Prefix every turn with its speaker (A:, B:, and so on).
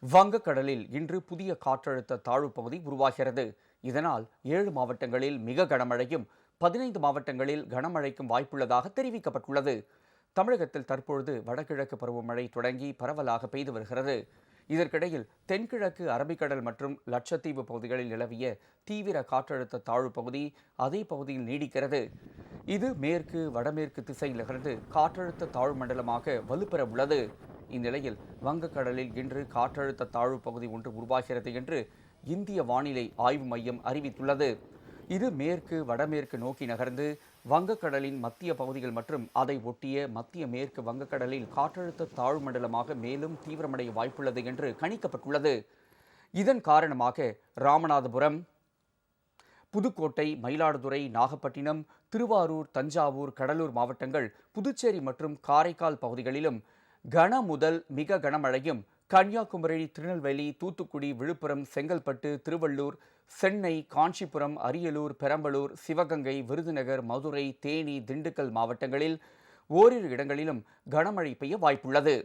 A: வங்கக்கடலில் இன்று புதிய காற்றழுத்த தாழ்வு பகுதி உருவாகிறது. இதனால் 7 மாவட்டங்களில் மிக கனமழையும் 15 மாவட்டங்களில் கனமழைக்கும் வாய்ப்புள்ளதாக தெரிவிக்கப்பட்டுள்ளது. தமிழகத்தில் தற்பொழுது வடகிழக்கு பருவமழை தொடங்கி பரவலாக பெய்து வருகிறது. இதற்கிடையில் தென்கிழக்கு அரபிக்கடல் மற்றும் லட்சத்தீவு பகுதிகளில் நிலவிய தீவிர காற்றழுத்த தாழ்வு பகுதி அதே பகுதியில் நீடிக்கிறது. இது மேற்கு வடமேற்கு திசையில் நகர்ந்து காற்றழுத்த தாழ்வு மண்டலமாக வலுப்பெற உள்ளது. இந்நிலையில் வங்கக்கடலில் இன்று காற்றழுத்த தாழ்வு பகுதி ஒன்று உருவாகிறது என்று இந்திய வானிலை ஆய்வு மையம் அறிவித்துள்ளது. இது மேற்கு வடமேற்கு நோக்கி நகர்ந்து வங்கக்கடலின் மத்திய பகுதிகள் மற்றும் அதை ஒட்டிய மத்திய மேற்கு வங்கக்கடலில் காற்றழுத்த தாழ்வு மண்டலமாக மேலும் தீவிரமடைய வாய்ப்புள்ளது என்று கணிக்கப்பட்டுள்ளது. இதன் காரணமாக ராமநாதபுரம், புதுக்கோட்டை, மயிலாடுதுறை, நாகப்பட்டினம், திருவாரூர், தஞ்சாவூர், கடலூர் மாவட்டங்கள், புதுச்சேரி மற்றும் காரைக்கால் பகுதிகளிலும் கன முதல் மிக கனமழையும், கன்னியாகுமரி, திருநெல்வேலி, தூத்துக்குடி, விழுப்புரம், செங்கல்பட்டு, திருவள்ளூர், சென்னை, காஞ்சிபுரம், அரியலூர், பெரம்பலூர், சிவகங்கை, விருதுநகர், மதுரை, தேனி, திண்டுக்கல் மாவட்டங்களில் ஓரிரு இடங்களிலும் கனமழை பெய்ய வாய்ப்புள்ளது.